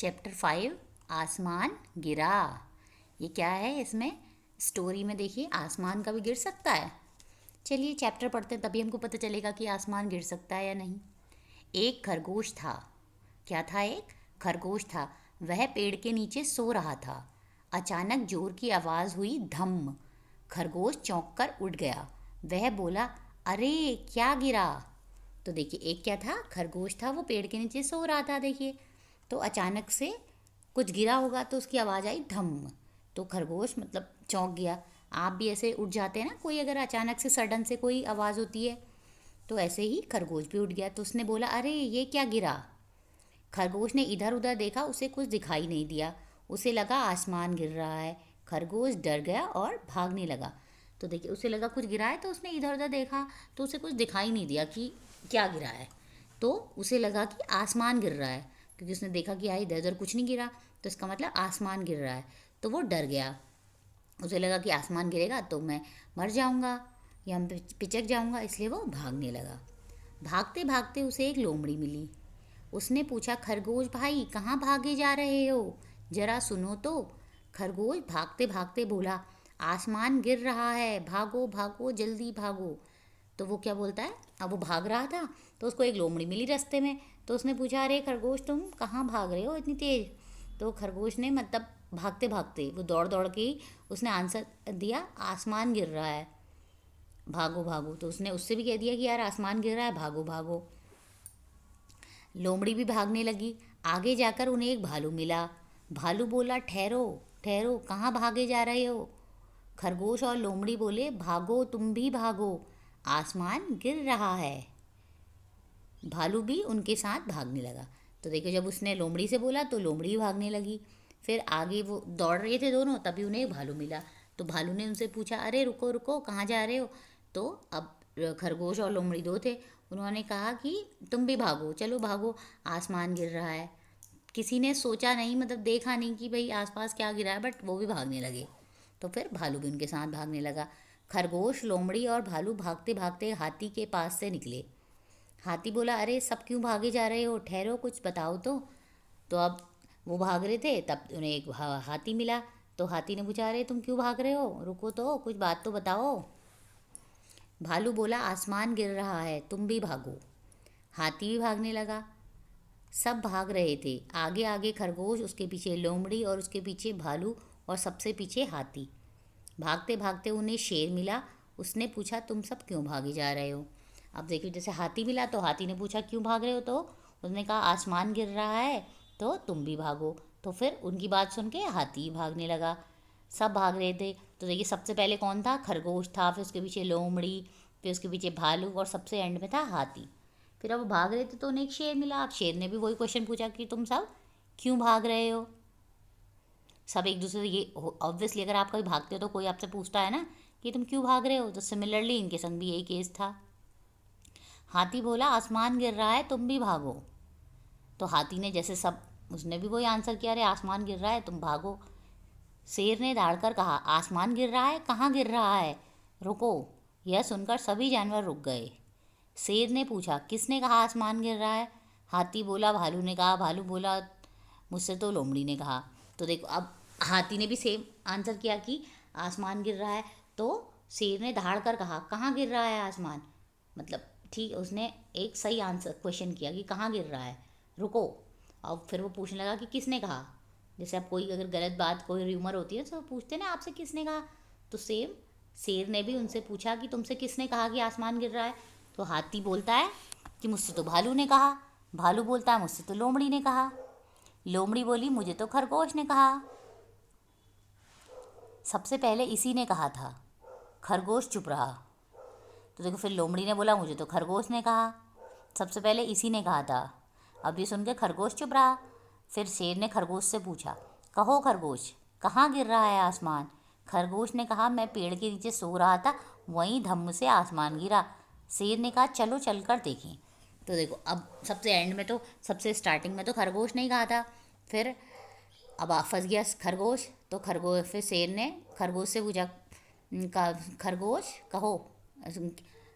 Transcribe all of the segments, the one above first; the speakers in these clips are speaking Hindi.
चैप्टर 5 आसमान गिरा। ये क्या है इसमें स्टोरी में? देखिए आसमान का भी गिर सकता है। चलिए चैप्टर पढ़ते हैं तभी हमको पता चलेगा कि आसमान गिर सकता है या नहीं। एक खरगोश था। क्या था? एक खरगोश था। वह पेड़ के नीचे सो रहा था। अचानक जोर की आवाज़ हुई, धम्म। खरगोश चौंक कर उठ गया। वह बोला, अरे क्या गिरा? तो देखिए एक क्या था, खरगोश था, वो पेड़ के नीचे सो रहा था। देखिए तो अचानक से कुछ गिरा होगा तो उसकी आवाज़ आई, धम्म। तो खरगोश मतलब चौंक गया। आप भी ऐसे उठ जाते हैं ना, कोई अगर अचानक से सडन से कोई आवाज़ होती है तो ऐसे ही खरगोश भी उठ गया। तो उसने बोला, अरे ये क्या गिरा? खरगोश ने इधर उधर देखा, उसे कुछ दिखाई नहीं दिया। उसे लगा आसमान गिर रहा है। खरगोश डर गया और भागने लगा। तो देखिए उसे लगा कुछ गिरा है तो उसने इधर उधर देखा तो उसे कुछ दिखाई नहीं दिया कि क्या गिरा है। तो उसे लगा कि आसमान गिर रहा है, क्योंकि उसने देखा कि इधर उधर कुछ नहीं गिरा, तो इसका मतलब आसमान गिर रहा है। तो वो डर गया। उसे लगा कि आसमान गिरेगा तो मैं मर जाऊंगा या मैं पिचक जाऊंगा, इसलिए वो भागने लगा। भागते भागते उसे एक लोमड़ी मिली। उसने पूछा, खरगोश भाई कहाँ भागे जा रहे हो? जरा सुनो तो। खरगोश भागते भागते बोला, आसमान गिर रहा है, भागो भागो जल्दी भागो। तो वो क्या बोलता है, अब वो भाग रहा था तो उसको एक लोमड़ी मिली रास्ते में। तो उसने पूछा, अरे खरगोश तुम कहाँ भाग रहे हो इतनी तेज? तो खरगोश ने मतलब भागते भागते वो दौड़ दौड़ के ही उसने आंसर दिया, आसमान गिर रहा है, भागो भागो। तो उसने उससे भी कह दिया कि यार आसमान गिर रहा है, भागो भागो। लोमड़ी भी भागने लगी। आगे जाकर उन्हें एक भालू मिला। भालू बोला, ठहरो ठहरो, कहाँ भागे जा रहे हो? खरगोश और लोमड़ी बोले, भागो तुम भी भागो, आसमान गिर रहा है। भालू भी उनके साथ भागने लगा। तो देखो जब उसने लोमड़ी से बोला तो लोमड़ी भी भागने लगी। फिर आगे वो दौड़ रहे थे दोनों, तभी उन्हें एक भालू मिला। तो भालू ने उनसे पूछा, अरे रुको रुको, कहाँ जा रहे हो? तो अब खरगोश और लोमड़ी दो थे, उन्होंने कहा कि तुम भी भागो, चलो भागो, आसमान गिर रहा है। किसी ने सोचा नहीं, मतलब देखा नहीं कि भाई आसपास क्या गिरा है, बट वो भी भागने लगे। तो फिर भालू भी उनके साथ भागने लगा। खरगोश, लोमड़ी और भालू भागते भागते हाथी के पास से निकले। हाथी बोला, अरे सब क्यों भागे जा रहे हो, ठहरो कुछ बताओ तो। तो अब वो भाग रहे थे, तब उन्हें एक हाथी मिला। तो हाथी ने पूछा, अरे तुम क्यों भाग रहे हो, रुको तो, कुछ बात तो बताओ। भालू बोला, आसमान गिर रहा है, तुम भी भागो। हाथी भी भागने लगा। सब भाग रहे थे, आगे आगे खरगोश, उसके पीछे लोमड़ी और उसके पीछे भालू और सबसे पीछे हाथी। भागते भागते उन्हें शेर मिला। उसने पूछा, तुम सब क्यों भागे जा रहे हो? अब देखिए जैसे हाथी मिला तो हाथी ने पूछा, क्यों भाग रहे हो? तो उसने कहा, आसमान गिर रहा है तो तुम भी भागो। तो फिर उनकी बात सुन के हाथी भागने लगा। सब भाग रहे थे। तो देखिए सबसे पहले कौन था? खरगोश था, फिर उसके पीछे लोमड़ी, फिर उसके पीछे भालू और सबसे एंड में था हाथी। फिर अब वो भाग रहे थे तो उन्हें एक शेर मिला। अब शेर ने भी वही क्वेश्चन पूछा कि तुम सब क्यों भाग रहे हो? सब एक दूसरे से, ये ऑब्वियसली अगर आप कभी भागते हो तो कोई आपसे पूछता है ना कि तुम क्यों भाग रहे हो, तो सिमिलरली इनके संग भी यही केस था। हाथी बोला, आसमान गिर रहा है, तुम भी भागो। तो हाथी ने जैसे सब, उसने भी वही आंसर किया, अरे आसमान गिर रहा है, तुम भागो। शेर ने दहाड़कर कहा, आसमान गिर रहा है, कहाँ गिर रहा है, रुको। यह सुनकर सभी जानवर रुक गए। शेर ने पूछा, किसने कहा आसमान गिर रहा है? हाथी बोला, भालू ने कहा। भालू बोला, मुझसे तो लोमड़ी ने कहा। तो देखो अब हाथी ने भी सेम आंसर किया कि आसमान गिर रहा है। तो शेर ने दहाड़ कर कहा, कहाँ गिर रहा है आसमान? मतलब ठीक, उसने एक सही आंसर क्वेश्चन किया कि कहाँ गिर रहा है, रुको। अब फिर वो पूछने लगा कि किसने कहा। जैसे अब कोई अगर गलत बात, कोई र्यूमर होती है तो पूछते ना आपसे, किसने कहा? तो सेम शेर ने भी उनसे पूछा कि तुमसे किसने कहा कि आसमान गिर रहा है? तो हाथी बोलता है कि मुझसे तो भालू ने कहा। भालू बोलता है, मुझसे तो लोमड़ी ने कहा। लोमड़ी बोली, मुझे तो खरगोश ने कहा। सबसे पहले इसी ने कहा था। खरगोश चुप रहा। तो देखो फिर लोमड़ी ने बोला, मुझे तो खरगोश ने कहा, सबसे पहले इसी ने कहा था। अब ये सुन के खरगोश चुप रहा। फिर शेर ने खरगोश से पूछा, कहो खरगोश, कहाँ गिर रहा है आसमान? खरगोश ने कहा, मैं पेड़ के नीचे सो रहा था, वहीं धम्म से आसमान गिरा। शेर ने कहा, चलो चल कर देखें। तो देखो अब सबसे एंड में तो, सबसे स्टार्टिंग में तो खरगोश ने ही कहा था। फिर अब फंस गया खरगोश। तो खरगोश, फिर शेर ने खरगोश से पूछा, खरगोश कहो,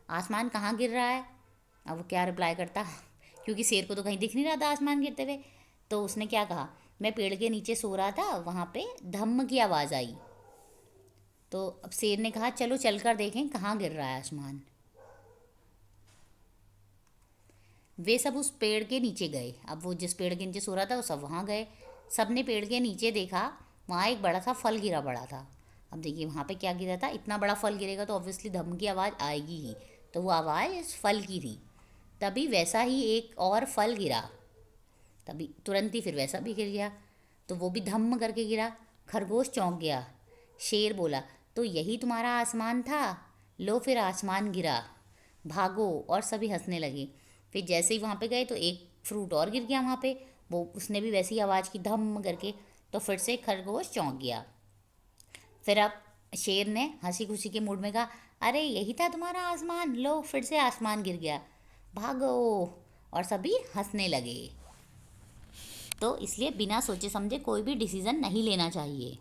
आसमान कहाँ गिर रहा है? अब वो क्या रिप्लाई करता, क्योंकि शेर को तो कहीं दिख नहीं रहा था आसमान गिरते हुए। तो उसने क्या कहा, मैं पेड़ के नीचे सो रहा था, वहाँ पे धम्म की आवाज़ आई। तो अब शेर ने कहा चलो चल कर देखें कहाँ गिर रहा है आसमान। वे सब उस पेड़ के नीचे गए। अब वो जिस पेड़ के नीचे सो रहा था वो सब वहाँ गए। सब ने पेड़ के नीचे देखा, वहाँ एक बड़ा सा फल गिरा पड़ा था। अब देखिए वहाँ पे क्या गिरा था, इतना बड़ा फल गिरेगा तो ऑब्वियसली धम की आवाज़ आएगी ही। तो वो आवाज़ इस फल की थी। तभी वैसा ही एक और फल गिरा, तभी तुरंत ही फिर वैसा भी गिर गया, तो वो भी धम्म करके गिरा। खरगोश चौंक गया। शेर बोला तो यही तुम्हारा आसमान था, लो फिर आसमान गिरा, भागो। और सभी हंसने लगे। फिर जैसे ही वहाँ पे गए तो एक फ्रूट और गिर गया वहाँ पे, वो उसने भी वैसी आवाज़ की धम्म करके। तो फिर से खरगोश चौंक गया। फिर अब शेर ने हंसी खुशी के मूड में कहा अरे यही था तुम्हारा आसमान, लो फिर से आसमान गिर गया, भागो। और सभी हंसने लगे। तो इसलिए बिना सोचे समझे कोई भी डिसीज़न नहीं लेना चाहिए।